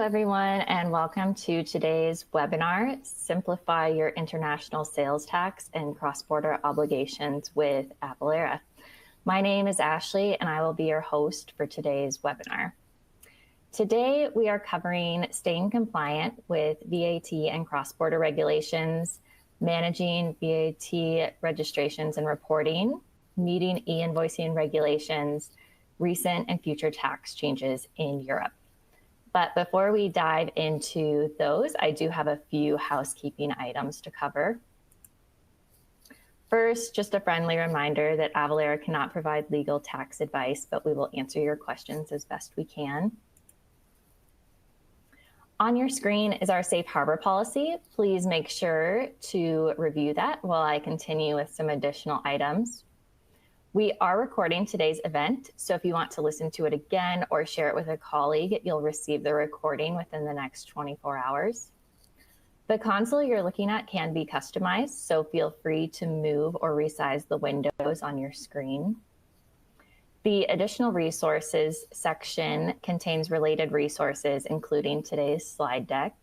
everyone, and welcome to today's webinar, Simplify Your International Sales Tax and Cross-Border Obligations with Avalara. My name is Ashley, and I will be your host for today's webinar. Today, we are covering staying compliant with VAT and cross-border regulations, managing VAT registrations and reporting, meeting e-invoicing regulations, recent and future tax changes in Europe. But before we dive into those, I do have a few housekeeping items to cover. First, just a friendly reminder that Avalara cannot provide legal tax advice, but we will answer your questions as best we can. On your screen is our safe harbor policy. Please make sure to review that while I continue with some additional items. We are recording today's event, so if you want to listen to it again or share it with a colleague, you'll receive the recording within the next 24 hours. The console you're looking at can be customized, so feel free to move or resize the windows on your screen. The additional resources section contains related resources, including today's slide deck.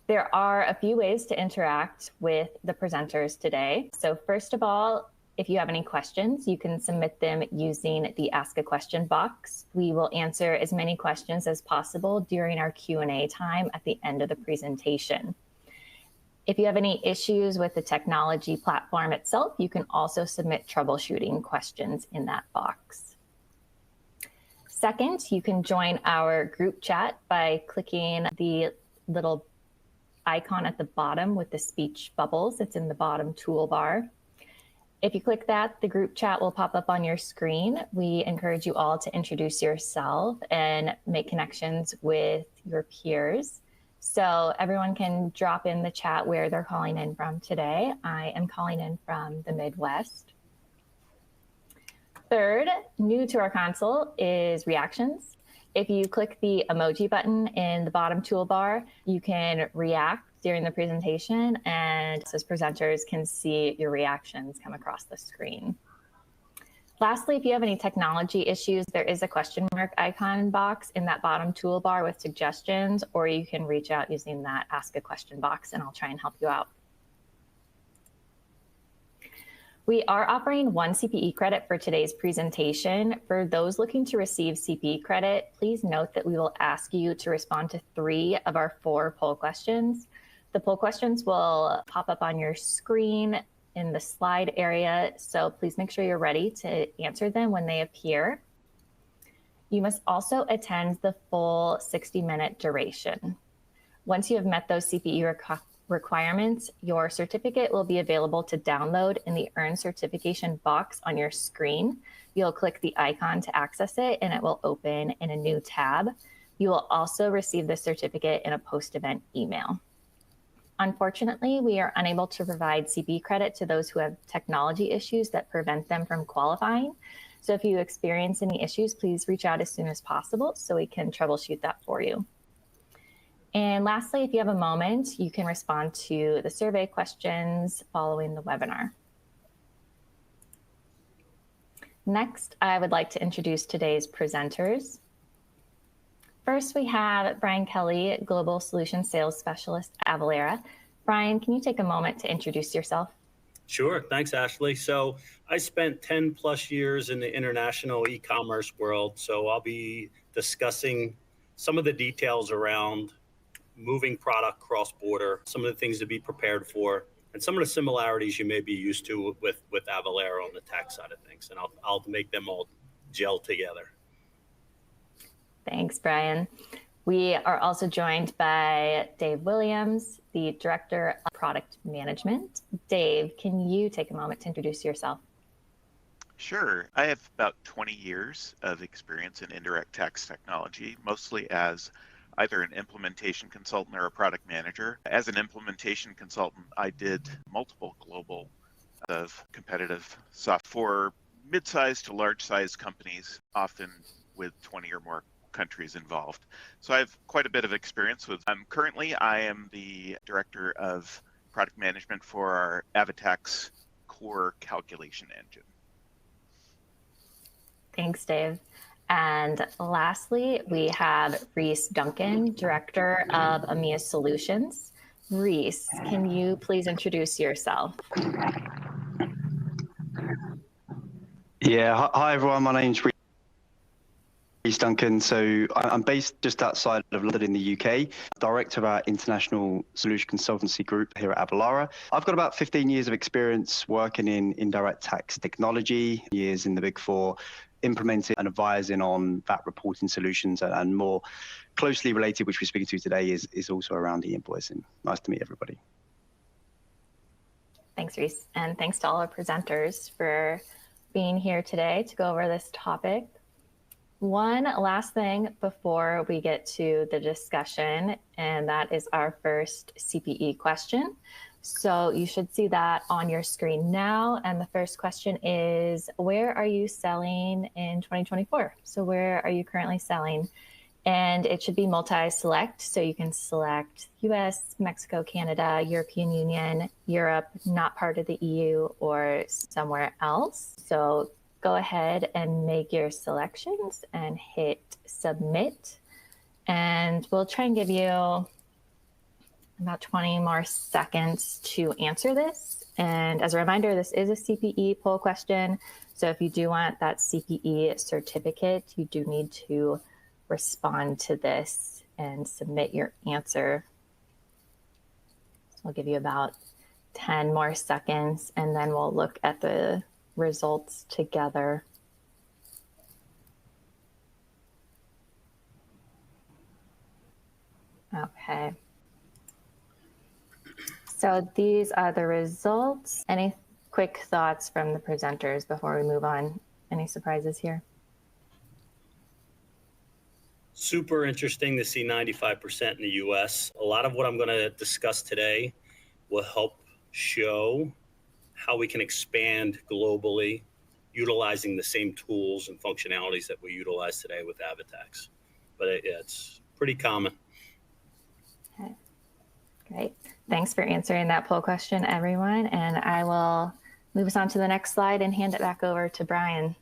There are a few ways to interact with the presenters today. So first of all, if you have any questions, you can submit them using the Ask a Question box. We will answer as many questions as possible during our Q&A time at the end of the presentation. If you have any issues with the technology platform itself, you can also submit troubleshooting questions in that box. Second, you can join our group chat by clicking the little icon at the bottom with the speech bubbles. It's in the bottom toolbar. If you click that, the group chat will pop up on your screen. We encourage you all to introduce yourself and make connections with your peers. So everyone can drop in the chat where they're calling in from today. I am calling in from the Midwest. Third, new to our console is reactions. If you click the emoji button in the bottom toolbar, you can react during the presentation, and as presenters can see your reactions come across the screen. Lastly, if you have any technology issues, there is a question mark icon box in that bottom toolbar with suggestions, or you can reach out using that Ask a Question box, and I'll try and help you out. We are offering 1 CPE credit for today's presentation. For those looking to receive CPE credit, please note that we will ask you to respond to 3 of our 4 poll questions. The poll questions will pop up on your screen in the slide area, so please make sure you're ready to answer them when they appear. You must also attend the full 60-minute duration. Once you have met those CPE requirements, your certificate will be available to download in the Earn Certification box on your screen. You'll click the icon to access it, and it will open in a new tab. You will also receive the certificate in a post-event email. Unfortunately, we are unable to provide CPE credit to those who have technology issues that prevent them from qualifying. So if you experience any issues, please reach out as soon as possible so we can troubleshoot that for you. And lastly, if you have a moment, you can respond to the survey questions following the webinar. Next, I would like to introduce today's presenters. First, we have Brian Kelly, Global Solution Sales Specialist at Avalara. Brian, can you take a moment to introduce yourself? Sure. Thanks, Ashley. So I spent 10 plus years in the international e-commerce world. So I'll be discussing some of the details around moving product cross-border, some of the things to be prepared for, and some of the similarities you may be used to with Avalara on the tax side of things. And I'll make them all gel together. Thanks, Brian. We are also joined by Dave Williams, the Director of Product Management. Dave, can you take a moment to introduce yourself? Sure. I have about 20 years of experience in indirect tax technology, mostly as either an implementation consultant or a product manager. As an implementation consultant, I did multiple global of competitive software for mid-sized to large-sized companies, often with 20 or more countries involved. So I have quite a bit of experience with them. Currently, I am the Director of Product Management for our Avatax core calculation engine. Thanks, Dave. And lastly, we have Reese Duncan, Director of EMEA Solutions. Reese, can you please introduce yourself? Yeah, hi everyone. My name's Reese Duncan. So I'm based just outside of London in the UK, director of our international solution consultancy group here at Avalara. I've got about 15 years of experience working in indirect tax technology, years in the Big Four, implementing and advising on VAT reporting solutions, and more closely related, which we're speaking to today, is also around e-invoicing. Nice to meet everybody. Thanks, Reese. And thanks to all our presenters for being here today to go over this topic. One last thing before we get to the discussion, and that is our first CPE question. So you should see that on your screen now. And the first question is, where are you selling in 2024? So where are you currently selling? And it should be multi-select. So you can select US, Mexico, Canada, European Union, Europe, not part of the EU, or somewhere else. So go ahead and make your selections and hit submit. And we'll try and give you about 20 more seconds to answer this. And as a reminder, this is a CPE poll question. So if you do want that CPE certificate, you do need to respond to this and submit your answer. So I'll give you about 10 more seconds, and then we'll look at the results together. Okay. So these are the results. Any quick thoughts from the presenters before we move on? Any surprises here? Super interesting to see 95% in the US. A lot of what I'm going to discuss today will help show how we can expand globally, utilizing the same tools and functionalities that we utilize today with AvaTax. But it's pretty common. Okay, great. Thanks for answering that poll question, everyone. And I will move us on to the next slide and hand it back over to Brian.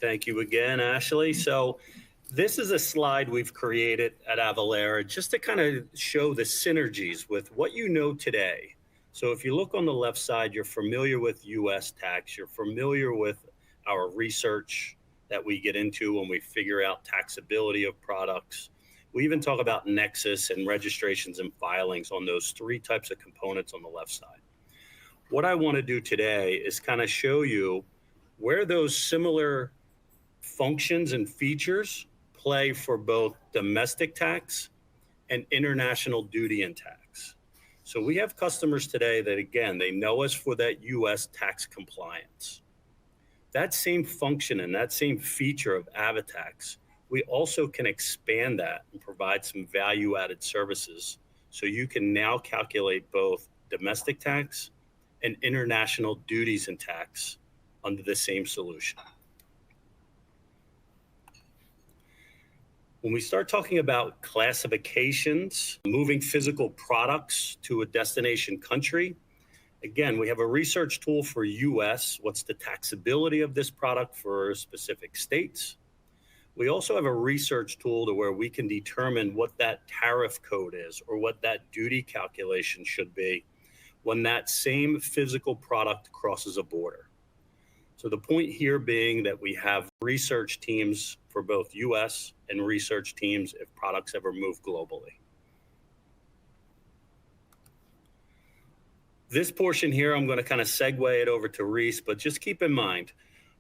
Thank you again, Ashley. So this is a slide we've created at Avalara just to kind of show the synergies with what you know today. So if you look on the left side, you're familiar with US tax, you're familiar with our research that we get into when we figure out taxability of products. We even talk about nexus and registrations and filings on those three types of components on the left side. What I want to do today is kind of show you where those similar functions and features play for both domestic tax and international duty and tax. So we have customers today that, again, they know us for that US tax compliance. That same function and that same feature of AvaTax, we also can expand that and provide some value-added services. So you can now calculate both domestic tax and international duties and tax under the same solution. When we start talking about classifications, moving physical products to a destination country, again, we have a research tool for US, what's the taxability of this product for specific states. We also have a research tool to where we can determine what that tariff code is or what that duty calculation should be when that same physical product crosses a border. So the point here being that we have research teams for both US and research teams if products ever move globally. This portion here, I'm going to kind of segue it over to Reese, but just keep in mind,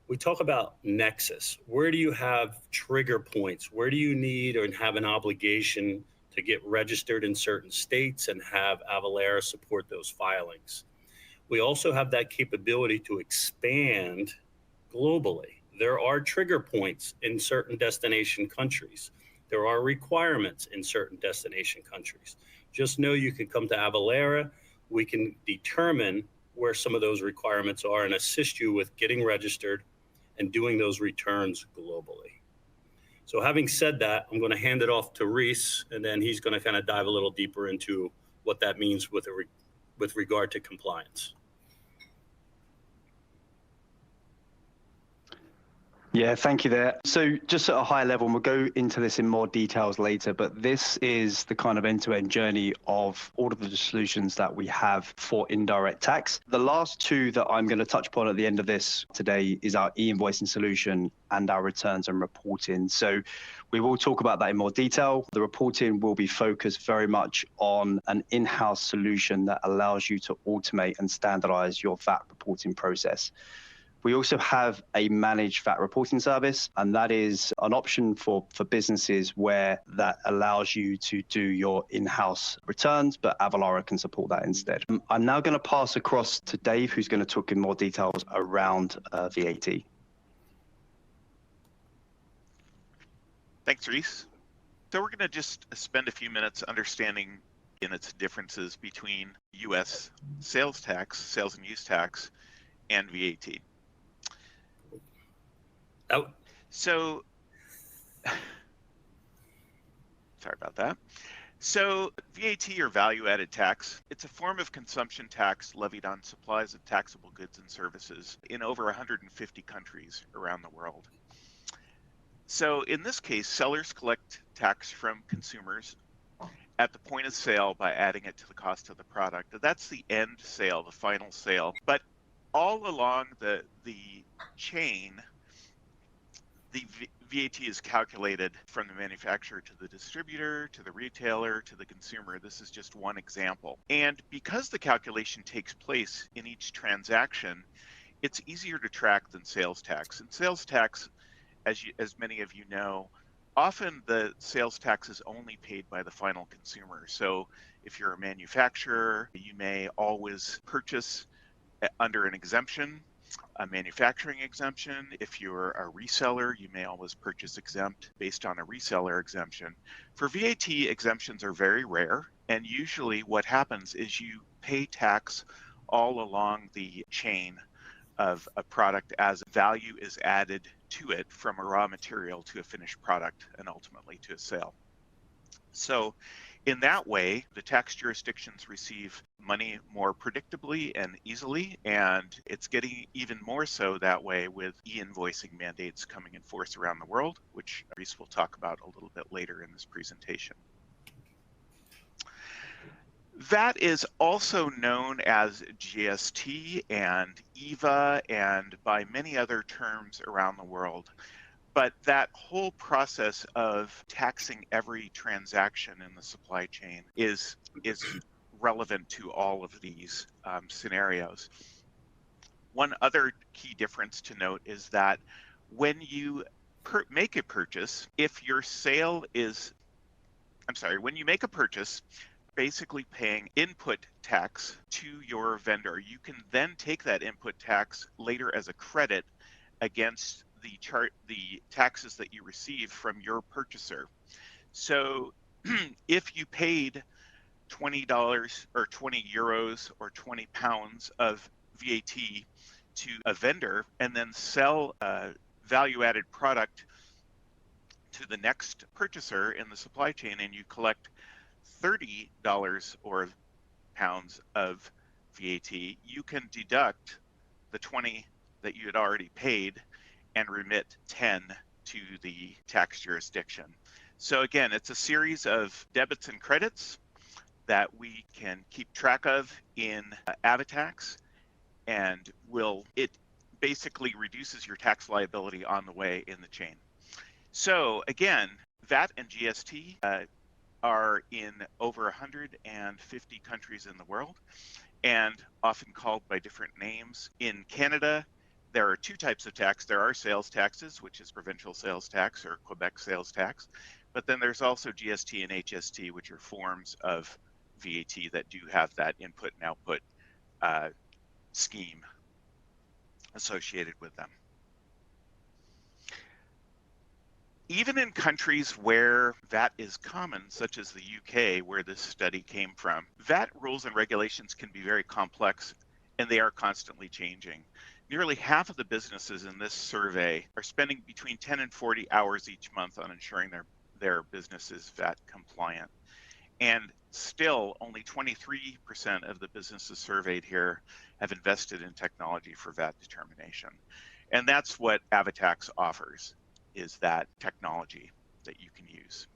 we talk about nexus. Where do you have trigger points? Where do you need or have an obligation to get registered in certain states and have Avalara support those filings? We also have that capability to expand globally. There are trigger points in certain destination countries. There are requirements in certain destination countries. Just know you can come to Avalara. We can determine where some of those requirements are and assist you with getting registered and doing those returns globally. So having said that, I'm going to hand it off to Reese, and then he's going to kind of dive a little deeper into what that means with regard to compliance. Yeah, thank you there. So just at a high level, and we'll go into this in more details later, but this is the kind of end-to-end journey of all of the solutions that we have for indirect tax. The last two that I'm going to touch upon at the end of this today is our e-invoicing solution and our returns and reporting. So we will talk about that in more detail. The reporting will be focused very much on an in-house solution that allows you to automate and standardize your VAT reporting process. We also have a managed VAT reporting service, and that is an option for businesses where that allows you to do your in-house returns, but Avalara can support that instead. I'm now going to pass across to Dave, who's going to talk in more details around VAT. Thanks, Reese. So we're going to just spend a few minutes understanding in its differences between U.S. sales tax, sales and use tax, and VAT. Oh. So, sorry about that. So VAT, or value-added tax, it's a form of consumption tax levied on supplies of taxable goods and services in over 150 countries around the world. So in this case, sellers collect tax from consumers at the point of sale by adding it to the cost of the product. That's the end sale, the final sale. But all along the chain, the VAT is calculated from the manufacturer to the distributor, to the retailer, to the consumer. This is just one example. And because the calculation takes place in each transaction, it's easier to track than sales tax. And sales tax, as many of you know, often the sales tax is only paid by the final consumer. So if you're a manufacturer, you may always purchase under an exemption, a manufacturing exemption. If you're a reseller, you may always purchase exempt based on a reseller exemption. For VAT, exemptions are very rare, and usually what happens is you pay tax all along the chain of a product as value is added to it, from a raw material to a finished product and ultimately to a sale. So in that way, the tax jurisdictions receive money more predictably and easily, and it's getting even more so that way with e-invoicing mandates coming in force around the world, which Reese will talk about a little bit later in this presentation. VAT is also known as GST and EVA and by many other terms around the world. But that whole process of taxing every transaction in the supply chain is relevant to all of these scenarios. One other key difference to note is that when you make a purchase, if your sale is, when you make a purchase, basically paying input tax to your vendor, you can then take that input tax later as a credit against the taxes that you receive from your purchaser. So if you paid $20 or 20 euros or 20 pounds of VAT to a vendor and then sell a value-added product to the next purchaser in the supply chain, and you collect $30 or pounds of VAT, you can deduct the 20 that you had already paid and remit 10 to the tax jurisdiction. So again, it's a series of debits and credits that we can keep track of in AvaTax, and it basically reduces your tax liability on the way in the chain. So again, VAT and GST are in over 150 countries in the world and often called by different names. In Canada, there are two types of tax. There are sales taxes, which is provincial sales tax or Quebec sales tax, but then there's also GST and HST, which are forms of VAT that do have that input and output scheme associated with them. Even in countries where VAT is common, such as the UK, where this study came from, VAT rules and regulations can be very complex, and they are constantly changing. Nearly half of the businesses in this survey are spending between 10 and 40 hours each month on ensuring their business is VAT compliant. And still, only 23% of the businesses surveyed here have invested in technology for VAT determination. And that's what Avatax offers, is that technology that you can use.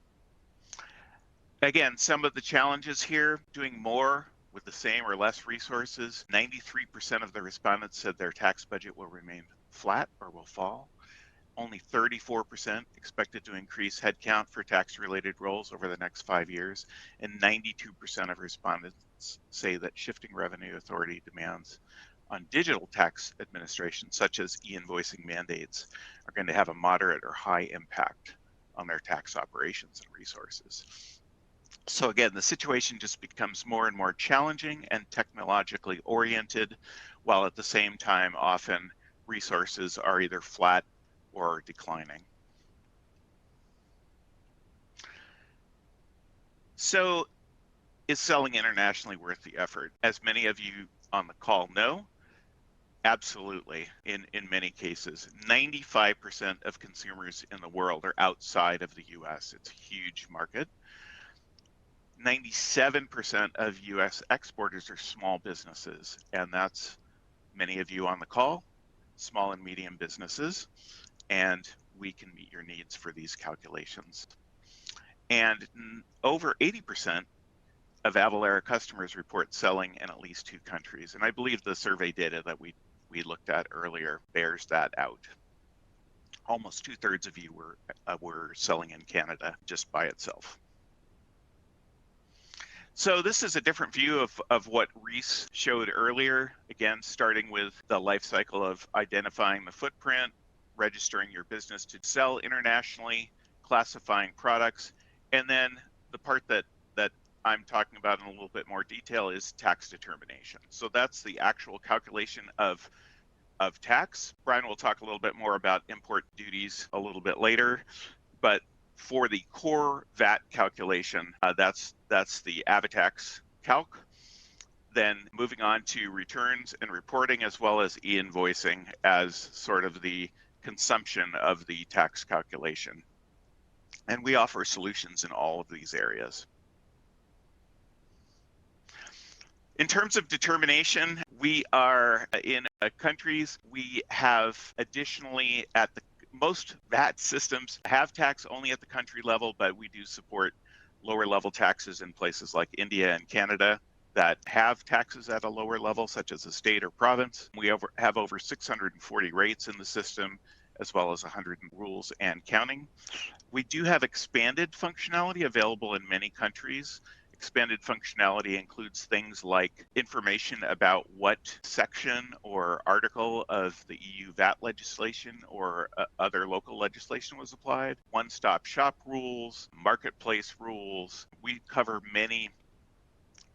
Again, some of the challenges here: doing more with the same or less resources. 93% of the respondents said their tax budget will remain flat or will fall. Only 34% expected to increase headcount for tax-related roles over the next 5 years, and 92% of respondents say that shifting revenue authority demands on digital tax administration, such as e-invoicing mandates, are going to have a moderate or high impact on their tax operations and resources. So again, the situation just becomes more and more challenging and technologically oriented, while at the same time, often resources are either flat or declining. So, is selling internationally worth the effort? As many of you on the call know, absolutely. In many cases, 95% of consumers in the world are outside of the US. It's a huge market. 97% of US exporters are small businesses, and that's many of you on the call, small and medium businesses, and we can meet your needs for these calculations. And over 80% of Avalara customers report selling in at least 2 countries, and I believe the survey data that we looked at earlier bears that out. Almost 2/3 of you were selling in Canada just by itself. So this is a different view of what Reese showed earlier, again, starting with the life cycle of identifying the footprint, registering your business to sell internationally, classifying products, and then the part that I'm talking about in a little bit more detail is tax determination. So that's the actual calculation of tax. Brian will talk a little bit more about import duties a little bit later, but for the core VAT calculation, that's the Avatax calc. Then moving on to returns and reporting, as well as e-invoicing as sort of the consumption of the tax calculation. And we offer solutions in all of these areas. In terms of determination, we are in countries, we have additionally most VAT systems have tax only at the country level, but we do support lower level taxes in places like India and Canada that have taxes at a lower level, such as a state or province. We have over 640 rates in the system, as well as 100 rules and counting. We do have expanded functionality available in many countries. Expanded functionality includes things like information about what section or article of the EU VAT legislation or other local legislation was applied, one-stop shop rules, marketplace rules. We cover many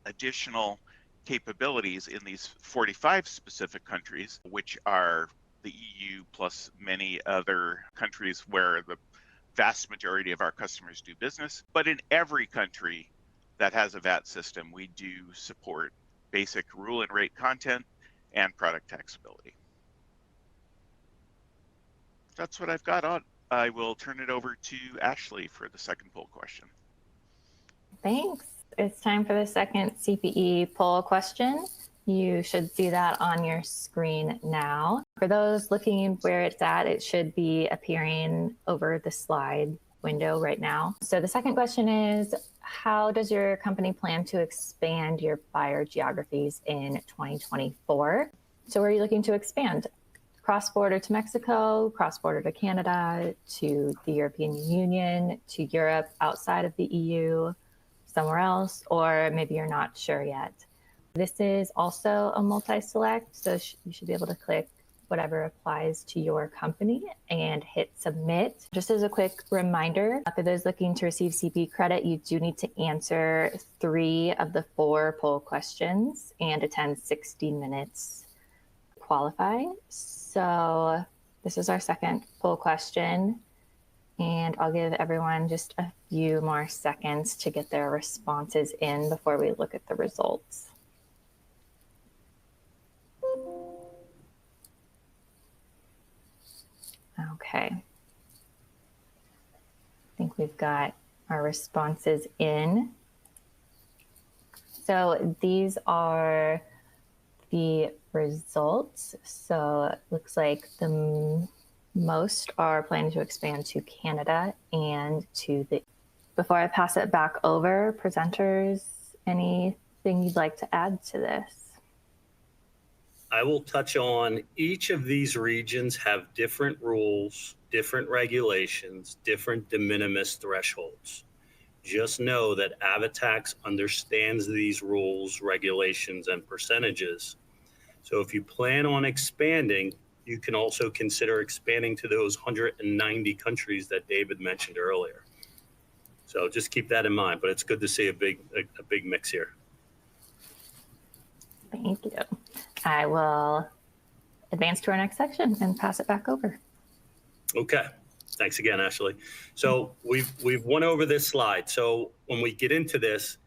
additional capabilities in these 45 specific countries, which are the EU plus many other countries where the vast majority of our customers do business. But in every country that has a VAT system, we do support basic rule and rate content and product taxability. That's what I've got on. I will turn it over to Ashley for the second poll question. Thanks. It's time for the second CPE poll question. You should see that on your screen now. For those looking where it's at, it should be appearing over the slide window right now. So the second question is, how does your company plan to expand your buyer geographies in 2024? So where are you looking to expand? Cross-border to Mexico, cross-border to Canada, to the European Union, to Europe outside of the EU, somewhere else, or maybe you're not sure yet. This is also a multi-select, so you should be able to click whatever applies to your company and hit submit. Just as a quick reminder, for those looking to receive CPE credit, you do need to answer 3 of the 4 poll questions and attend 60 minutes to qualify. So this is our second poll question, and I'll give everyone just a few more seconds to get their responses in before we look at the results. Okay. I think we've got our responses in. So these are the results. So it looks like the most are planning to expand to Canada and to the. Before I pass it back over, presenters, anything you'd like to add to this? I will touch on each of these regions have different rules, different regulations, different de minimis thresholds. Just know that Avatax understands these rules, regulations, and percentages. So if you plan on expanding, you can also consider expanding to those 190 countries that David mentioned earlier. So just keep that in mind, but it's good to see a big mix here. Thank you. I will advance to our next section and pass it back over. Okay. Thanks again, Ashley. So we've went over this slide. So when we get into this,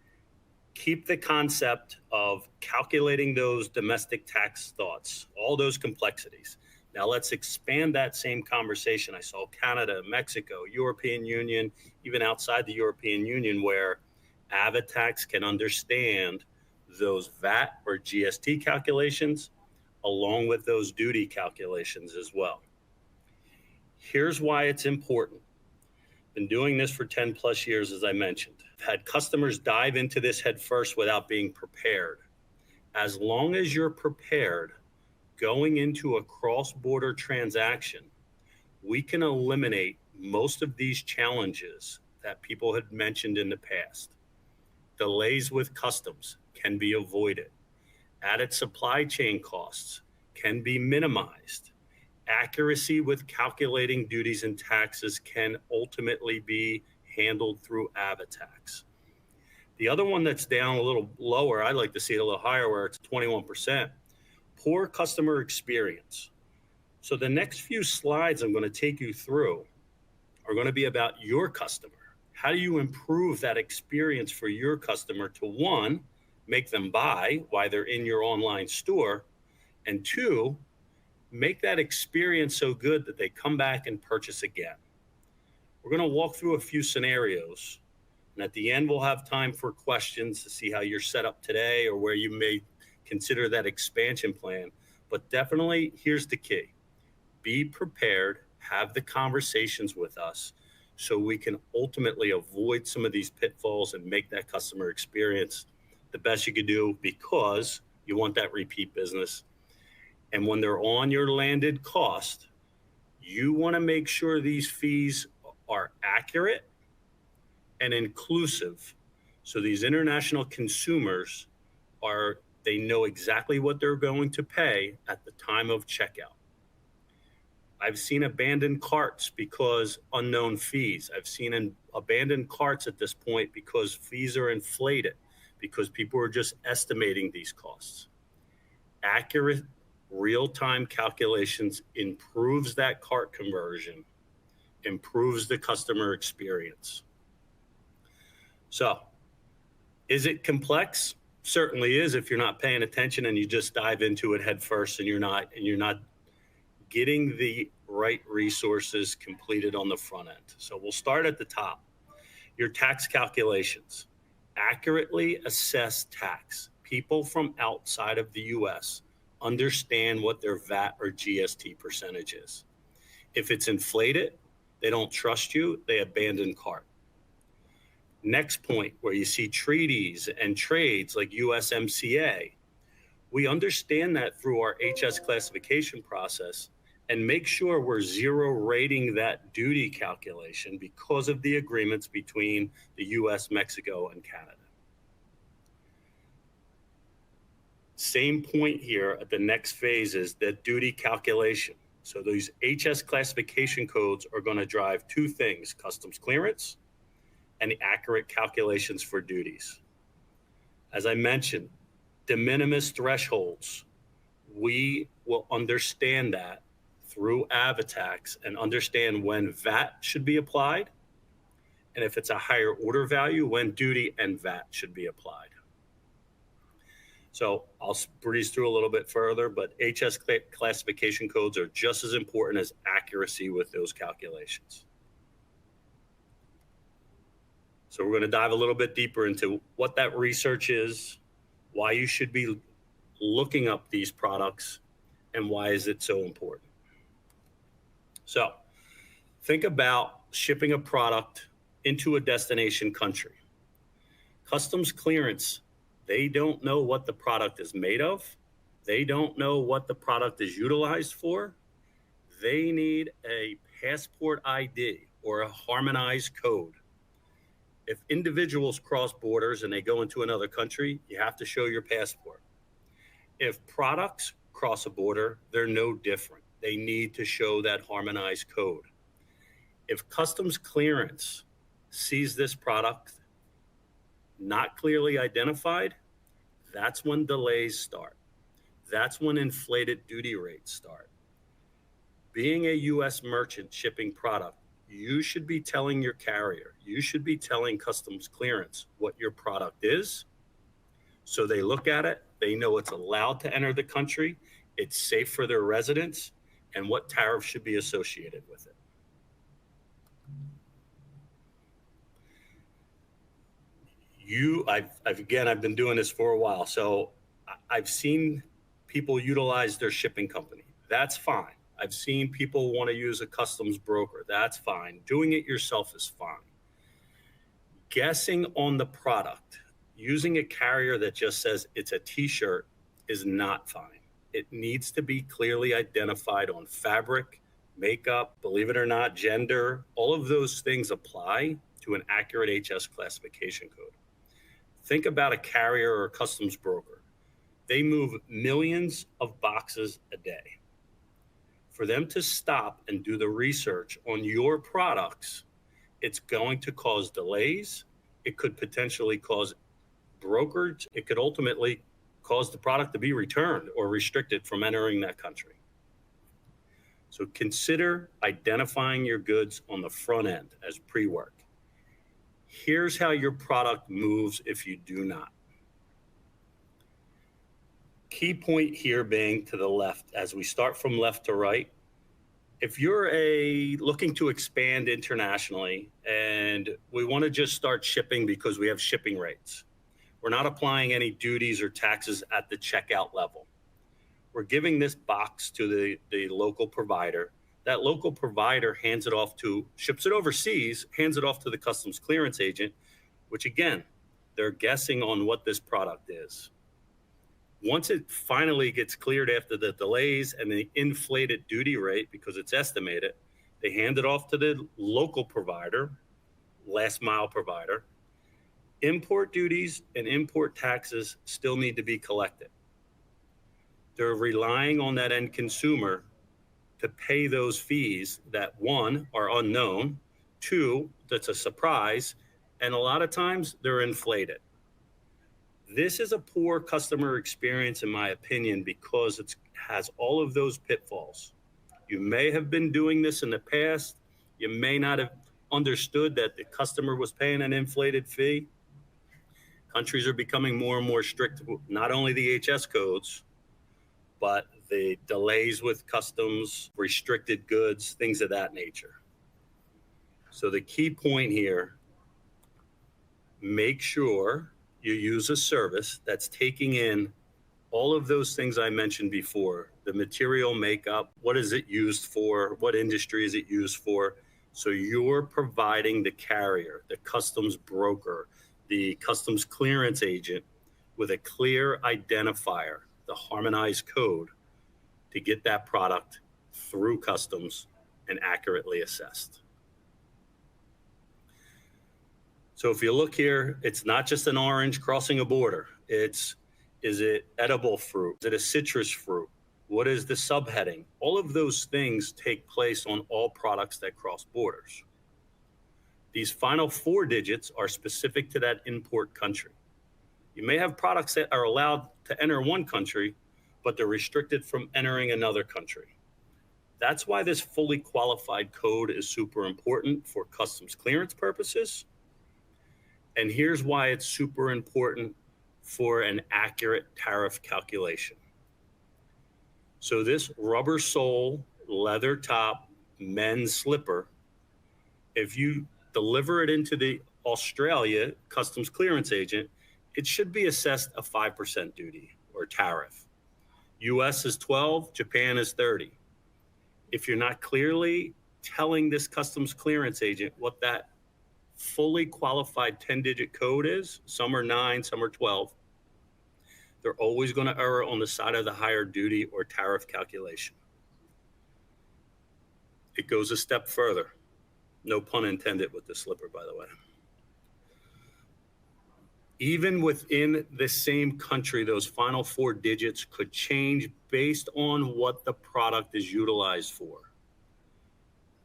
keep the concept of calculating those domestic tax thoughts, all those complexities. Now let's expand that same conversation. I saw Canada, Mexico, European Union, even outside the European Union, where Avatax can understand those VAT or GST calculations along with those duty calculations as well. Here's why it's important. Been doing this for 10 plus years, as I mentioned. I've had customers dive into this head first without being prepared. As long as you're prepared going into a cross-border transaction, we can eliminate most of these challenges that people had mentioned in the past. Delays with customs can be avoided. Added supply chain costs can be minimized. Accuracy with calculating duties and taxes can ultimately be handled through Avatax. The other one that's down a little lower, I'd like to see it a little higher, where it's 21%, poor customer experience. So the next few slides I'm going to take you through are going to be about your customer. How do you improve that experience for your customer to, one, make them buy while they're in your online store, and two, make that experience so good that they come back and purchase again. We're going to walk through a few scenarios, and at the end we'll have time for questions to see how you're set up today or where you may consider that expansion plan. But definitely, here's the key. Be prepared, have the conversations with us so we can ultimately avoid some of these pitfalls and make that customer experience the best you could do, because you want that repeat business. And when they're on your landed cost, you want to make sure these fees are accurate and inclusive. So these international consumers they know exactly what they're going to pay at the time of checkout. I've seen abandoned carts because unknown fees. I've seen abandoned carts at this point because fees are inflated, because people are just estimating these costs. Accurate real-time calculations improves that cart conversion, improves the customer experience. So, is it complex? Certainly is if you're not paying attention and you just dive into it head first and you're not getting the right resources completed on the front end. So we'll start at the top. Your tax calculations. Accurately assess tax. People from outside of the US understand what their VAT or GST percentage is. If it's inflated, they don't trust you, they abandon cart. Next point, where you see treaties and trades like USMCA, we understand that through our HS classification process and make sure we're zero rating that duty calculation because of the agreements between the US, Mexico, and Canada. Same point here at the next phase is that duty calculation. So these HS classification codes are going to drive two things: customs clearance and the accurate calculations for duties. As I mentioned, de minimis thresholds. We will understand that through Avatax and understand when VAT should be applied, and if it's a higher order value, when duty and VAT should be applied. So I'll breeze through a little bit further, but HS classification codes are just as important as accuracy with those calculations. So we're going to dive a little bit deeper into what that research is, why you should be looking up these products and why is it so important. So think about shipping a product into a destination country. Customs clearance, they don't know what the product is made of. They don't know what the product is utilized for. They need a passport ID or a harmonized code. If individuals cross borders and they go into another country, you have to show your passport. If products cross a border, they're no different. They need to show that harmonized code. If customs clearance sees this product not clearly identified, that's when delays start. That's when inflated duty rates start. Being a U.S. merchant shipping product, you should be telling your carrier, you should be telling customs clearance what your product is. So they look at it, they know it's allowed to enter the country, it's safe for their residents, and what tariff should be associated with it. I've been doing this for a while, so I've seen people utilize their shipping company. That's fine. I've seen people want to use a customs broker. That's fine. Doing it yourself is fine. Guessing on the product, using a carrier that just says it's a t-shirt is not fine. It needs to be clearly identified on fabric, makeup, believe it or not, gender. All of those things apply to an accurate HS classification code. Think about a carrier or a customs broker. They move millions of boxes a day. For them to stop and do the research on your products, it's going to cause delays. It could potentially cause brokerage. It could ultimately cause the product to be returned or restricted from entering that country. So consider identifying your goods on the front end as pre-work. Here's how your product moves if you do not. Key point here being to the left, as we start from left to right. If you're looking to expand internationally and we want to just start shipping because we have shipping rates, we're not applying any duties or taxes at the checkout level. We're giving this box to the local provider. That local provider ships it overseas, hands it off to the customs clearance agent, which again, they're guessing on what this product is. Once it finally gets cleared after the delays and the inflated duty rate, because it's estimated, they hand it off to the local provider, last mile provider. Import duties and import taxes still need to be collected. They're relying on that end consumer to pay those fees that, one, are unknown, two, that's a surprise, and a lot of times they're inflated. This is a poor customer experience, in my opinion, because it has all of those pitfalls. You may have been doing this in the past. You may not have understood that the customer was paying an inflated fee. Countries are becoming more and more strict, not only the HS codes, but the delays with customs, restricted goods, things of that nature. So the key point here, make sure you use a service that's taking in all of those things I mentioned before, the material makeup, what is it used for, what industry is it used for. So you're providing the carrier, the customs broker, the customs clearance agent with a clear identifier, the harmonized code, to get that product through customs and accurately assessed. So if you look here, it's not just an orange crossing a border. Is it edible fruit? Is it a citrus fruit? What is the subheading? All of those things take place on all products that cross borders. These final 4 digits are specific to that import country. You may have products that are allowed to enter one country, but they're restricted from entering another country. That's why this fully qualified code is super important for customs clearance purposes. And here's why it's super important for an accurate tariff calculation. So this rubber sole, leather top, men's slipper, if you deliver it into the Australia customs clearance agent, it should be assessed a 5% duty or tariff. US is 12, Japan is 30. If you're not clearly telling this customs clearance agent what that fully qualified 10-digit code is, some are 9, some are 12, they're always going to err on the side of the higher duty or tariff calculation. It goes a step further. No pun intended with the slipper, by the way. Even within the same country, those final 4 digits could change based on what the product is utilized for.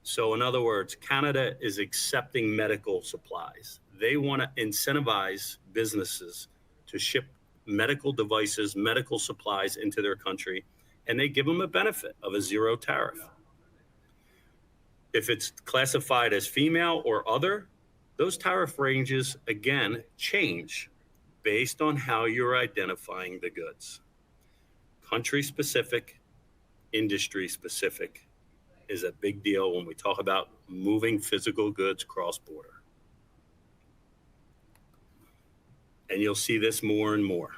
So in other words, Canada is accepting medical supplies. They want to incentivize businesses to ship medical devices, medical supplies into their country, and they give them a benefit of a 0 tariff. If it's classified as female or other, those tariff ranges, again, change based on how you're identifying the goods. Country-specific, industry-specific is a big deal when we talk about moving physical goods cross-border. And you'll see this more and more.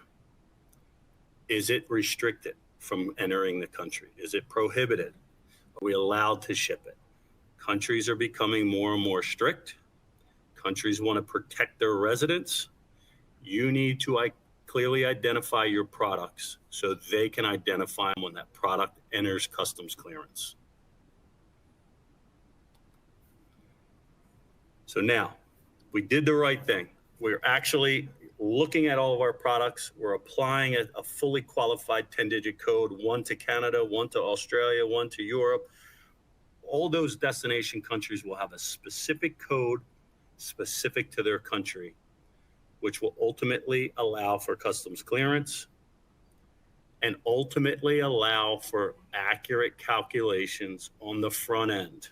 Is it restricted from entering the country? Is it prohibited? Are we allowed to ship it? Countries are becoming more and more strict. Countries want to protect their residents. You need to clearly identify your products so they can identify them when that product enters customs clearance. So now, we did the right thing. We're actually looking at all of our products. We're applying a fully qualified 10-digit code, one to Canada, one to Australia, one to Europe. All those destination countries will have a specific code specific to their country, which will ultimately allow for customs clearance and ultimately allow for accurate calculations on the front end.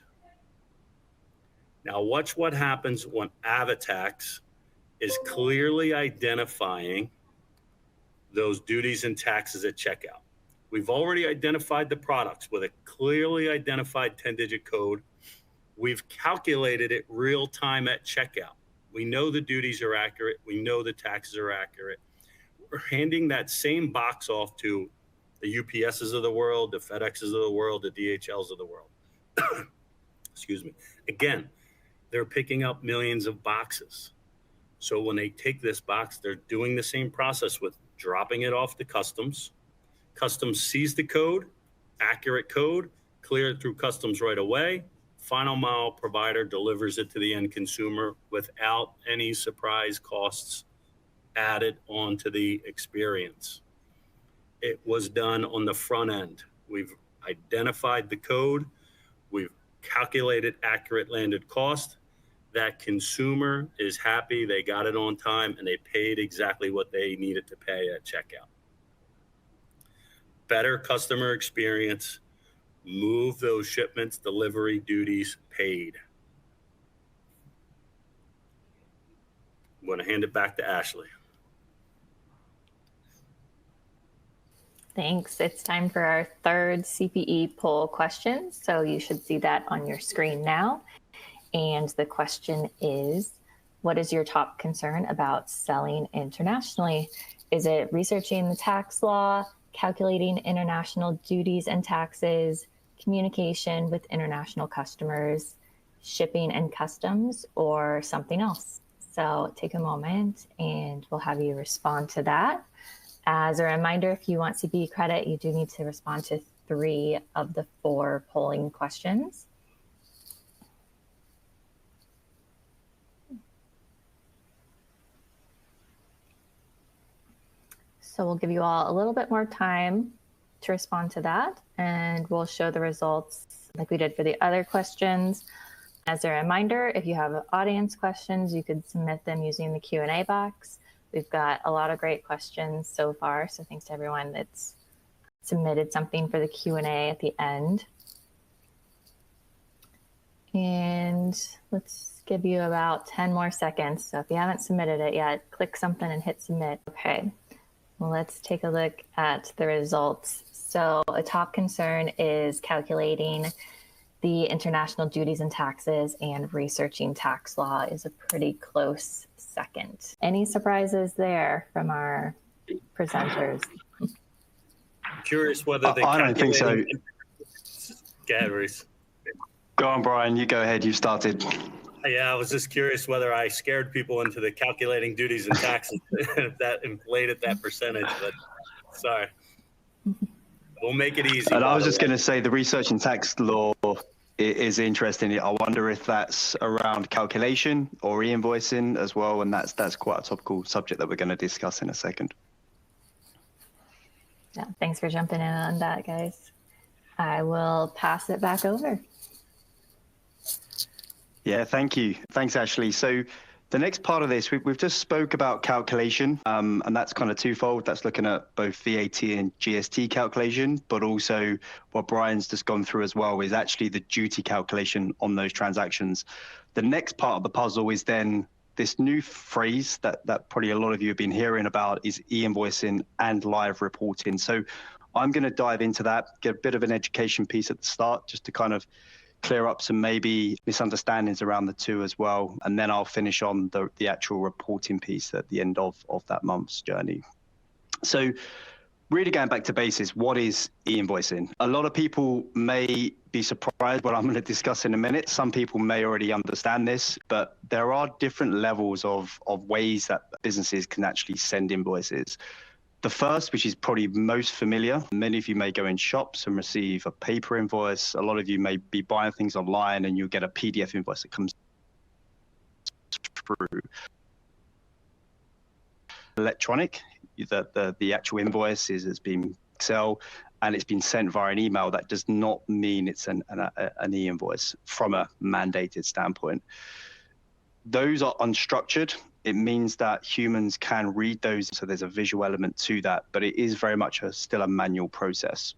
Now, watch what happens when Avatax is clearly identifying those duties and taxes at checkout. We've already identified the products with a clearly identified 10-digit code. We've calculated it real time at checkout. We know the duties are accurate. We know the taxes are accurate. We're handing that same box off to the UPSs of the world, the FedExs of the world, the DHLs of the world. Excuse me. Again, they're picking up millions of boxes. So when they take this box, they're doing the same process with dropping it off to customs. Customs sees the code, accurate code, clear it through customs right away. Final mile provider delivers it to the end consumer without any surprise costs added onto the experience. It was done on the front end. We've identified the code. We've calculated accurate landed cost. That consumer is happy, they got it on time, and they paid exactly what they needed to pay at checkout. Better customer experience, move those shipments, delivery duties paid. I'm going to hand it back to Ashley. Thanks. It's time for our third CPE poll question. So you should see that on your screen now. And the question is, what is your top concern about selling internationally? Is it researching the tax law, calculating international duties and taxes, communication with international customers, shipping and customs, or something else? So take a moment and we'll have you respond to that. As a reminder, if you want CPE credit, you do need to respond to 3 of the 4 polling questions. So we'll give you all a little bit more time to respond to that, and we'll show the results like we did for the other questions. As a reminder, if you have audience questions, you could submit them using the Q&A box. We've got a lot of great questions so far, so thanks to everyone that's submitted something for the Q&A at the end. And let's give you about 10 more seconds. So if you haven't submitted it yet, click something and hit submit. Okay, well, let's take a look at the results. So a top concern is calculating the international duties and taxes, and researching tax law is a pretty close second. Any surprises there from our presenters? curious whether the I don't think so. Go ahead, Reese. Go on, Brian. You go ahead. You started. Yeah, I was just curious whether I scared people into the calculating duties and taxes, if that inflated that percentage, but sorry. We'll make it easy. And I was just going to say the research in tax law is interesting. I wonder if that's around calculation or e-invoicing as well, and that's quite a topical subject that we're going to discuss in a second. Yeah, thanks for jumping in on that, guys. I will pass it back over. Yeah, thank you. Thanks, Ashley. So the next part of this, we've just spoke about calculation, and that's kind of twofold. That's looking at both VAT and GST calculation, but also what Brian's just gone through as well is actually the duty calculation on those transactions. The next part of the puzzle is then this new phrase that probably a lot of you have been hearing about is e-invoicing and live reporting. So I'm going to dive into that, get a bit of an education piece at the start, just to kind of clear up some maybe misunderstandings around the two as well. And then I'll finish on the actual reporting piece at the end of that month's journey. So really going back to basics, what is e-invoicing? A lot of people may be surprised what I'm going to discuss in a minute. Some people may already understand this, but there are different levels of ways that businesses can actually send invoices. The first, which is probably most familiar, many of you may go in shops and receive a paper invoice. A lot of you may be buying things online and you'll get a PDF invoice that comes through. Electronic, the actual invoice has been Excel and it's been sent via an email. That does not mean it's an e-invoice from a mandated standpoint. Those are unstructured. It means that humans can read those, so there's a visual element to that, but it is very much still a manual process.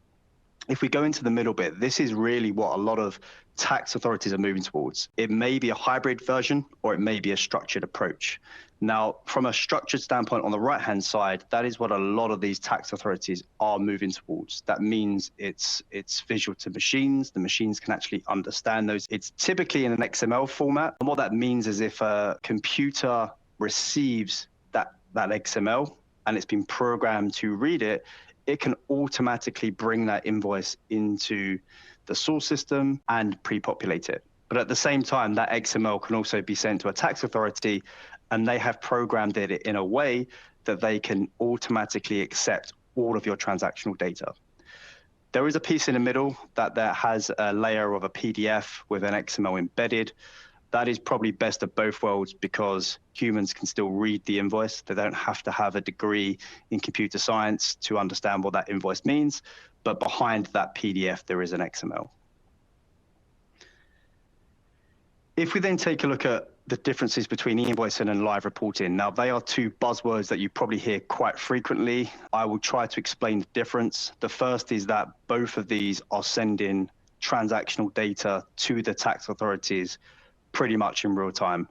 If we go into the middle bit, this is really what a lot of tax authorities are moving towards. It may be a hybrid version or it may be a structured approach. Now, from a structured standpoint on the right-hand side, that is what a lot of these tax authorities are moving towards. That means it's visual to machines. The machines can actually understand those. It's typically in an XML format. And what that means is if a computer receives that XML and it's been programmed to read it, it can automatically bring that invoice into the source system and pre-populate it. But at the same time, that XML can also be sent to a tax authority and they have programmed it in a way that they can automatically accept all of your transactional data. There is a piece in the middle that has a layer of a PDF with an XML embedded. That is probably best of both worlds because humans can still read the invoice. They don't have to have a degree in computer science to understand what that invoice means. But behind that PDF, there is an XML. If we then take a look at the differences between e-invoicing and live reporting, now they are two buzzwords that you probably hear quite frequently. I will try to explain the difference. The first is that both of these are sending transactional data to the tax authorities pretty much in real time.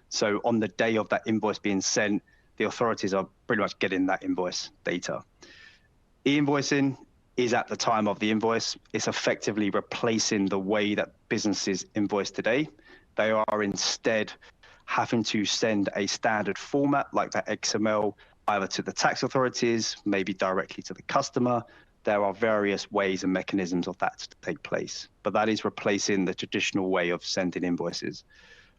So on the day of that invoice being sent, the authorities are pretty much getting that invoice data. E-invoicing is at the time of the invoice. It's effectively replacing the way that businesses invoice today. They are instead having to send a standard format like that XML either to the tax authorities, maybe directly to the customer. There are various ways and mechanisms of that to take place, but that is replacing the traditional way of sending invoices.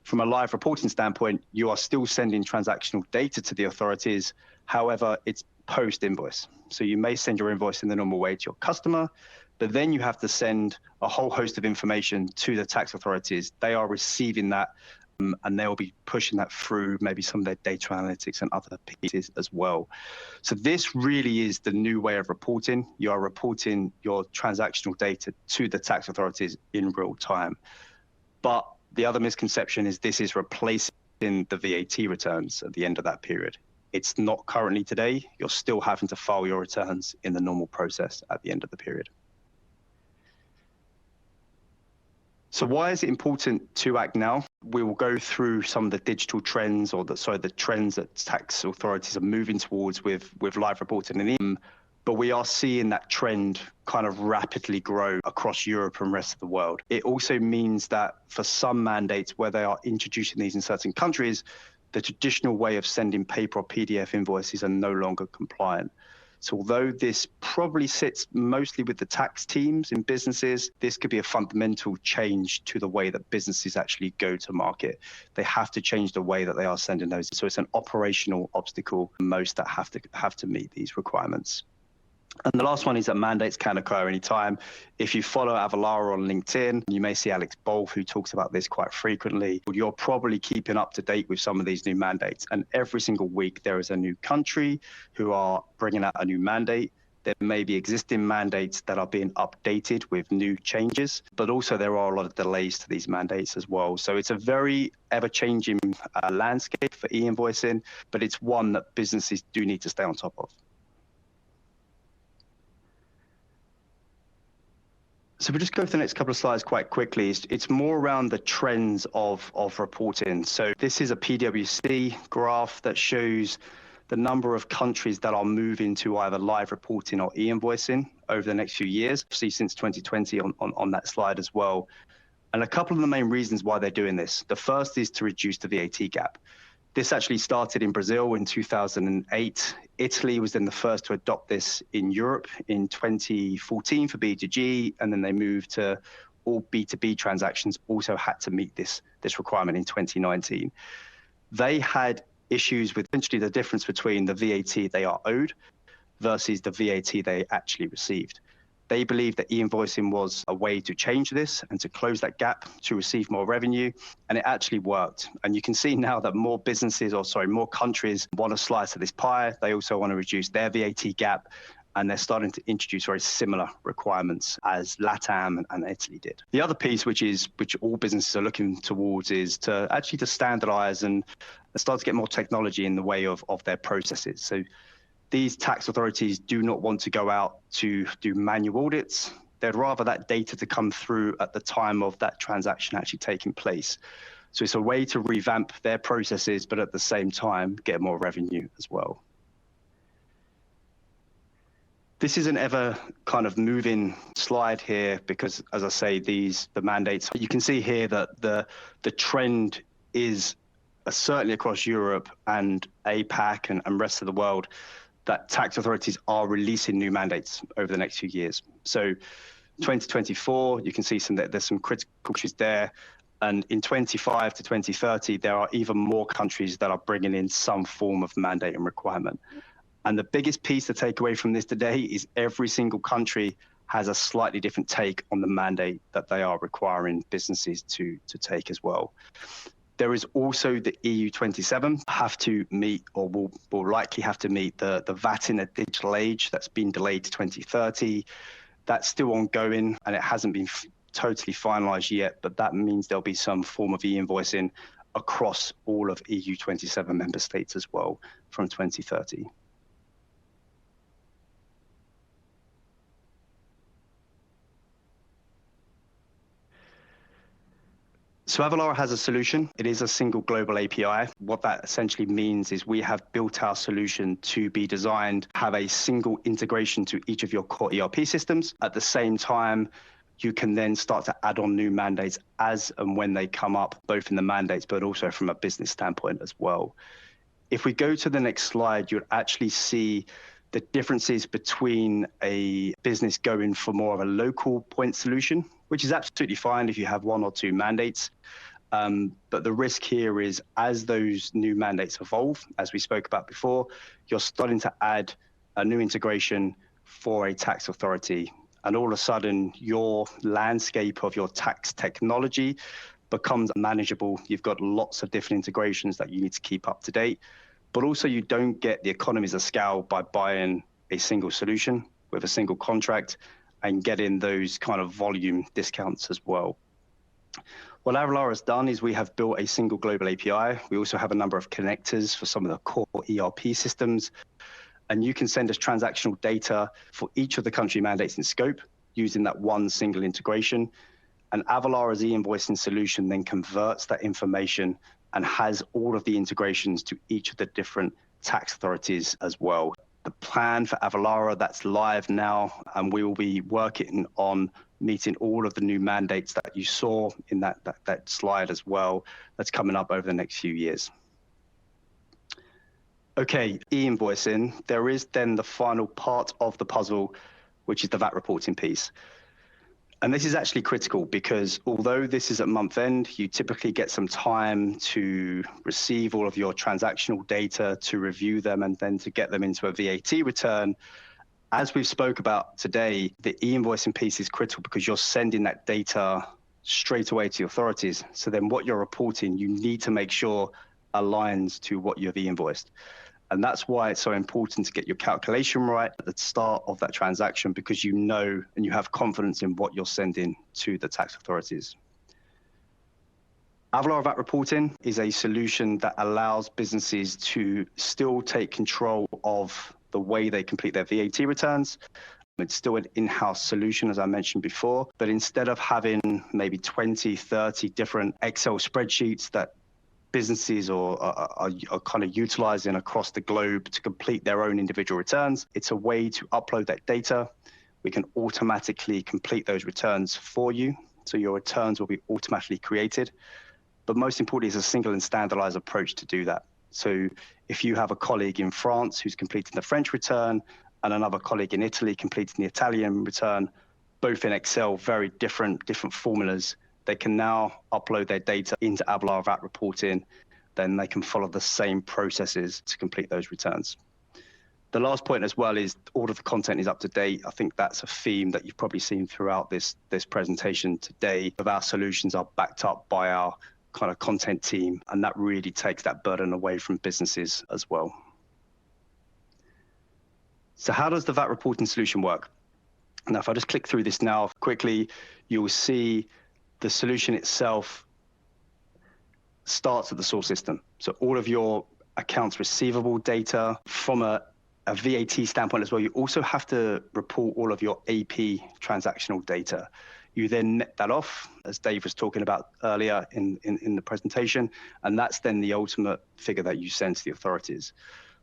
From a live reporting standpoint, you are still sending transactional data to the authorities. However, it's post-invoice. So you may send your invoice in the normal way to your customer, but then you have to send a whole host of information to the tax authorities. They are receiving that and they'll be pushing that through maybe some of their data analytics and other pieces as well. So this really is the new way of reporting. You are reporting your transactional data to the tax authorities in real time. But the other misconception is this is replacing the VAT returns at the end of that period. It's not currently today. You're still having to file your returns in the normal process at the end of the period. So why is it important to act now? We will go through some of the digital trends or the trends that tax authorities are moving towards with live reporting. But we are seeing that trend kind of rapidly grow across Europe and rest of the world. It also means that for some mandates where they are introducing these in certain countries, the traditional way of sending paper or PDF invoices are no longer compliant. So although this probably sits mostly with the tax teams in businesses, this could be a fundamental change to the way that businesses actually go to market. They have to change the way that they are sending those. So it's an operational obstacle, most that have to meet these requirements. And the last one is that mandates can occur anytime. If you follow Avalara on LinkedIn, you may see Alex Bolf, who talks about this quite frequently. You're probably keeping up to date with some of these new mandates. And every single week, there is a new country who are bringing out a new mandate. There may be existing mandates that are being updated with new changes, but also there are a lot of delays to these mandates as well. So it's a very ever-changing landscape for e-invoicing, but it's one that businesses do need to stay on top of. So we'll just go through the next couple of slides quite quickly. It's more around the trends of reporting. So this is a PwC graph that shows the number of countries that are moving to either live reporting or e-invoicing over the next few years. See since 2020 on that slide as well. And a couple of the main reasons why they're doing this. The first is to reduce the VAT gap. This actually started in Brazil in 2008. Italy was then the first to adopt this in Europe in 2014 for B2G, and then they moved to all B2B transactions also had to meet this requirement in 2019. They had issues with essentially the difference between the VAT they are owed versus the VAT they actually received. They believed that e-invoicing was a way to change this and to close that gap to receive more revenue, and it actually worked. And you can see now that more countries want a slice of this pie. They also want to reduce their VAT gap, and they're starting to introduce very similar requirements as LATAM and Italy did. The other piece, which all businesses are looking towards, is to standardize and start to get more technology in the way of their processes. So these tax authorities do not want to go out to do manual audits. They'd rather that data to come through at the time of that transaction actually taking place. So it's a way to revamp their processes, but at the same time, get more revenue as well. This is an ever kind of moving slide here because, as I say, the mandates, you can see here that the trend is certainly across Europe and APAC and rest of the world, that tax authorities are releasing new mandates over the next few years. So 2024, you can see there's some critical countries there. And in 25 to 2030, there are even more countries that are bringing in some form of mandate and requirement. And the biggest piece to take away from this today is every single country has a slightly different take on the mandate that they are requiring businesses to take as well. There is also the EU27 have to meet, or will likely have to meet, the VAT in a digital age that's been delayed to 2030. That's still ongoing and it hasn't been totally finalized yet, but that means there'll be some form of e-invoicing across all of EU27 member states as well from 2030. So Avalara has a solution. It is a single global API. What that essentially means is we have built our solution to be designed, have a single integration to each of your core ERP systems. At the same time, you can then start to add on new mandates as and when they come up, both in the mandates, but also from a business standpoint as well. If we go to the next slide, you'll actually see the differences between a business going for more of a local point solution, which is absolutely fine if you have one or two mandates. But the risk here is as those new mandates evolve, as we spoke about before, you're starting to add a new integration for a tax authority. And all of a sudden, your landscape of your tax technology becomes manageable. You've got lots of different integrations that you need to keep up to date. But also you don't get the economies of scale by buying a single solution with a single contract and getting those kind of volume discounts as well. What Avalara has done is we have built a single global API. We also have a number of connectors for some of the core ERP systems. And you can send us transactional data for each of the country mandates in scope using that one single integration. And Avalara's e-invoicing solution then converts that information and has all of the integrations to each of the different tax authorities as well. The plan for Avalara, that's live now, and we will be working on meeting all of the new mandates that you saw in that slide as well. That's coming up over the next few years. Okay, e-invoicing, there is then the final part of the puzzle, which is the VAT reporting piece. And this is actually critical because although this is at month end, you typically get some time to receive all of your transactional data, to review them, and then to get them into a VAT return. As we've spoke about today, the e-invoicing piece is critical because you're sending that data straight away to the authorities. So then what you're reporting, you need to make sure aligns to what you've e-invoiced. And that's why it's so important to get your calculation right at the start of that transaction, because you know and you have confidence in what you're sending to the tax authorities. Avalara VAT reporting is a solution that allows businesses to still take control of the way they complete their VAT returns. It's still an in-house solution, as I mentioned before, but instead of having maybe 20, 30 different Excel spreadsheets that businesses are kind of utilizing across the globe to complete their own individual returns, it's a way to upload that data. We can automatically complete those returns for you, so your returns will be automatically created. But most importantly, it's a single and standardized approach to do that. So if you have a colleague in France who's completing the French return and another colleague in Italy completing the Italian return, both in Excel, very different formulas, they can now upload their data into Avalara VAT reporting, then they can follow the same processes to complete those returns. The last point as well is all of the content is up to date. I think that's a theme that you've probably seen throughout this presentation today. Of our solutions are backed up by our kind of content team, and that really takes that burden away from businesses as well. So how does the VAT reporting solution work? Now, if I just click through this now quickly, you will see the solution itself starts at the source system. So all of your accounts receivable data from a VAT standpoint as well, you also have to report all of your AP transactional data. You then net that off, as Dave was talking about earlier in the presentation, and that's then the ultimate figure that you send to the authorities.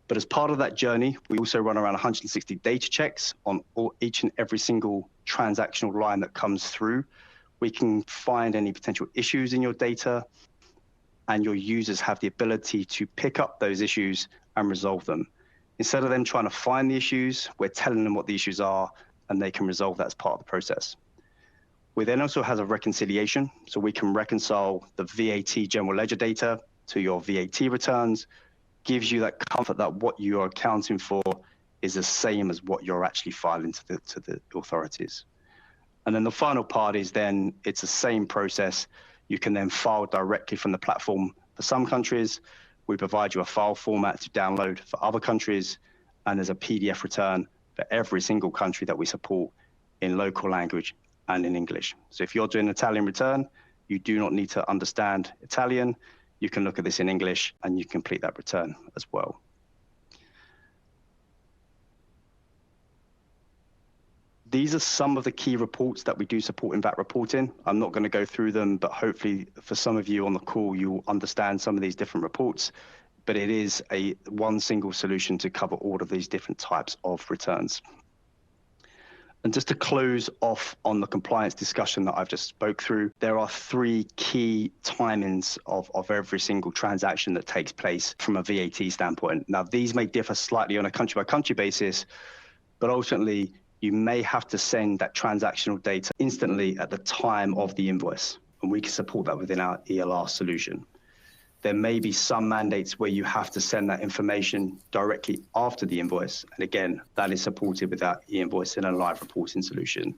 But as part of that journey, we also run around 160 data checks on each and every single transactional line that comes through. We can find any potential issues in your data, and your users have the ability to pick up those issues and resolve them. Instead of them trying to find the issues, we're telling them what the issues are, and they can resolve that as part of the process. We then also have a reconciliation, so we can reconcile the VAT general ledger data to your VAT returns, gives you that comfort that what you are accounting for is the same as what you're actually filing to the authorities. And then the final part is then it's the same process. You can then file directly from the platform. For some countries, we provide you a file format to download. For other countries, and there's a PDF return for every single country that we support in local language and in English. So if you're doing an Italian return, you do not need to understand Italian. You can look at this in English and you complete that return as well. These are some of the key reports that we do support in VAT reporting. I'm not going to go through them, but hopefully for some of you on the call, you'll understand some of these different reports. But it is one single solution to cover all of these different types of returns. And just to close off on the compliance discussion that I've just spoke through, there are 3 key timings of every single transaction that takes place from a VAT standpoint. Now, these may differ slightly on a country-by-country basis, but ultimately, you may have to send that transactional data instantly at the time of the invoice, and we can support that within our ELR solution. There may be some mandates where you have to send that information directly after the invoice, and again, that is supported with our e-invoicing and live reporting solution.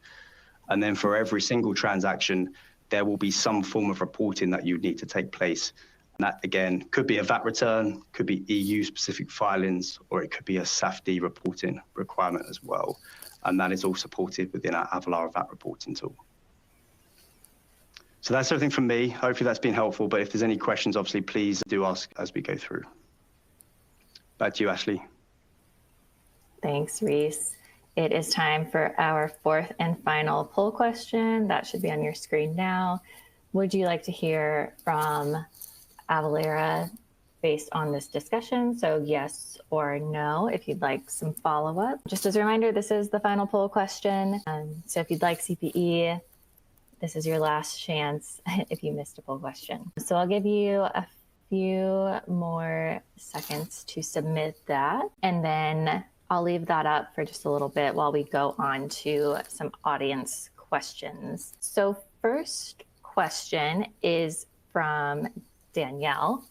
And then for every single transaction, there will be some form of reporting that you need to take place. And that, again, could be a VAT return, could be EU-specific filings, or it could be a SAFD reporting requirement as well. And that is all supported within our Avalara VAT reporting tool. So that's everything from me. Hopefully that's been helpful, but if there's any questions, obviously, please do ask as we go through. Back to you, Ashley. Thanks, Reese. It is time for our 4th and final poll question. That should be on your screen now. Would you like to hear from Avalara based on this discussion? So yes or no, if you'd like some follow-up. Just as a reminder, this is the final poll question. So if you'd like CPE, this is your last chance if you missed a poll question. So I'll give you a few more seconds to submit that, and then I'll leave that up for just a little bit while we go on to some audience questions. So first question is from Danielle,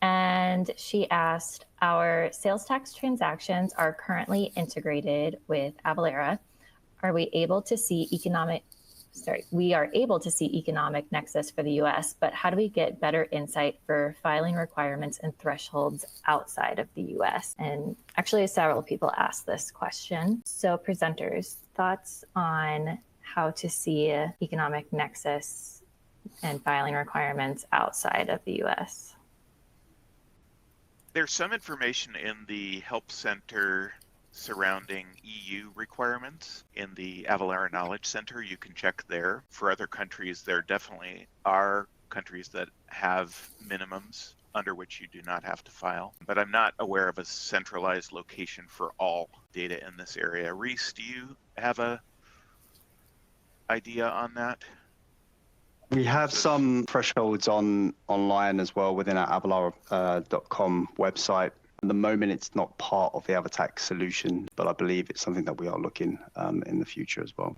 and she asked, our sales tax transactions are currently integrated with Avalara. We are able to see economic nexus for the US, but how do we get better insight for filing requirements and thresholds outside of the US? And actually several people asked this question. So presenters, thoughts on how to see economic nexus and filing requirements outside of the US? There's some information in the Help Center surrounding EU requirements in the Avalara Knowledge Center. You can check there. For other countries, there definitely are countries that have minimums under which you do not have to file, but I'm not aware of a centralized location for all data in this area. Reese, do you have a idea on that? We have some thresholds online as well within our avalara.com website. At the moment, it's not part of the Avatax solution, but I believe it's something that we are looking in the future as well.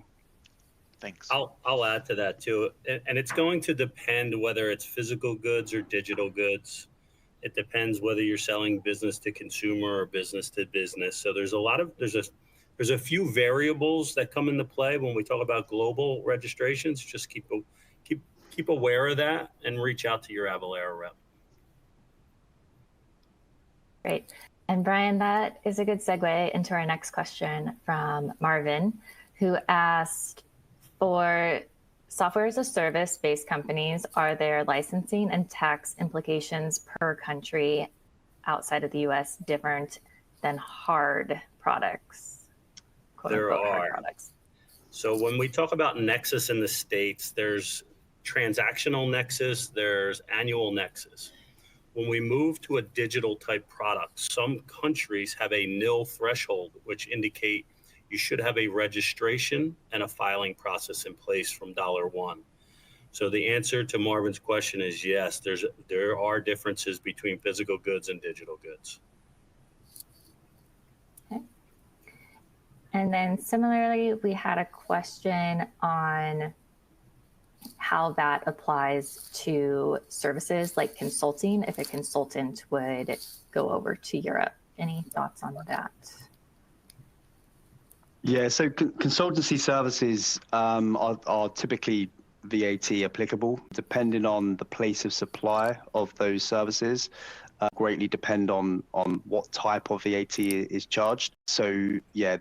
Thanks. I'll add to that too. And it's going to depend whether it's physical goods or digital goods. It depends whether you're selling business to consumer or business to business. So there's a few variables that come into play when we talk about global registrations. Just keep aware of that and reach out to your Avalara rep. Great. And Brian, that is a good segue into our next question from Marvin, who asked, for software as a service based companies, are there licensing and tax implications per country outside of the US different than hard products? There are. Hard products. So when we talk about nexus in the States, there's transactional nexus, there's annual nexus. When we move to a digital type product, some countries have a nil threshold, which indicate you should have a registration and a filing process in place from $1. So the answer to Marvin's question is yes, there are differences between physical goods and digital goods. Okay. And then similarly, we had a question on how that applies to services like consulting, if a consultant would go over to Europe. Any thoughts on that? Yeah, so consultancy services are typically VAT applicable, depending on the place of supply of those services. Greatly depend on what type of VAT is charged. So yeah,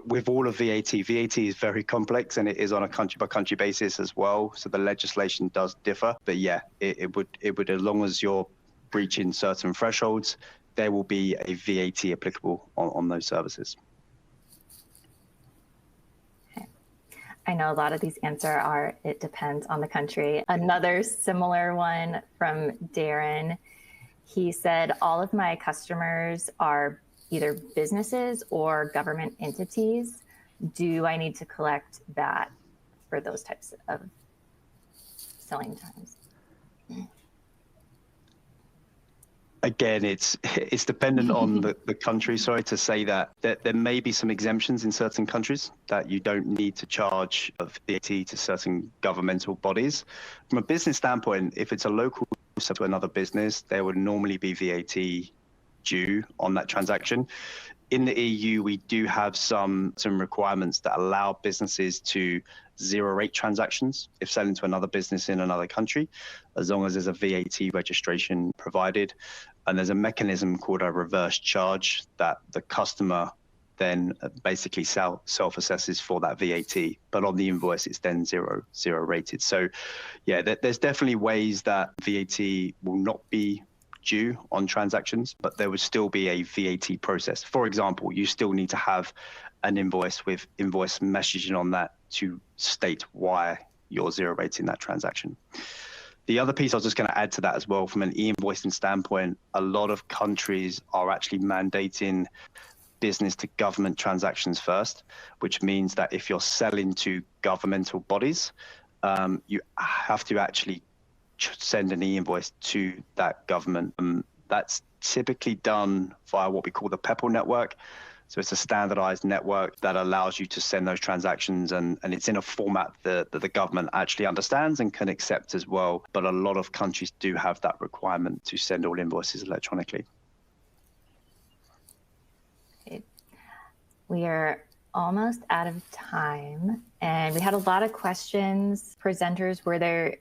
with all of VAT is very complex, and it is on a country by country basis as well. So the legislation does differ, but yeah, it would as long as you're breaching certain thresholds, there will be a VAT applicable on those services. I know a lot of these are, it depends on the country. Another similar one from Darren. He said, all of my customers are either businesses or government entities. Do I need to collect that for those types of selling times? Again, it's dependent on the country. Sorry to say that there may be some exemptions in certain countries that you don't need to charge VAT to certain governmental bodies. From a business standpoint, if it's a local sell to another business, there would normally be VAT due on that transaction. In the EU, we do have some requirements that allow businesses to zero rate transactions if selling to another business in another country, as long as there's a VAT registration provided. And there's a mechanism called a reverse charge that the customer then basically self-assesses for that VAT, but on the invoice it's then zero rated. So yeah, there's definitely ways that VAT will not be due on transactions, but there would still be a VAT process. For example, you still need to have an invoice with invoice messaging on that to state why you're zero rating that transaction. The other piece I was just going to add to that as well, from an e-invoicing standpoint, a lot of countries are actually mandating business to government transactions first, which means that if you're selling to governmental bodies, you have to actually send an e-invoice to that government. That's typically done via what we call the PEPL network. So it's a standardized network that allows you to send those transactions, and it's in a format that the government actually understands and can accept as well. But a lot of countries do have that requirement to send all invoices electronically. We are almost out of time, and we had a lot of questions. Presenters,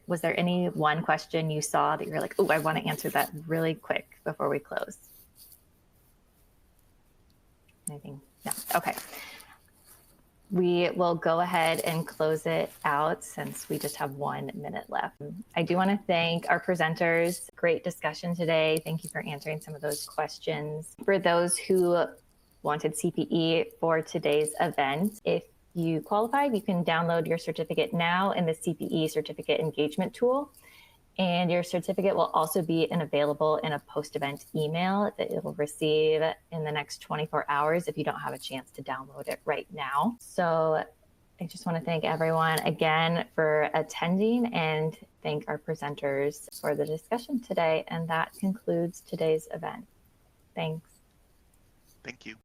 was there any one question you saw that you're like, oh, I want to answer that really quick before we close? Anything? No. Okay. We will go ahead and close it out since we just have 1 minute left. I do want to thank our presenters. Great discussion today. Thank you for answering some of those questions. For those who wanted CPE for today's event, if you qualified, you can download your certificate now in the CPE certificate engagement tool. And your certificate will also be available in a post-event email that it will receive in the next 24 hours if you don't have a chance to download it right now. So I just want to thank everyone again for attending and thank our presenters for the discussion today. And that concludes today's event. Thanks. Thank you.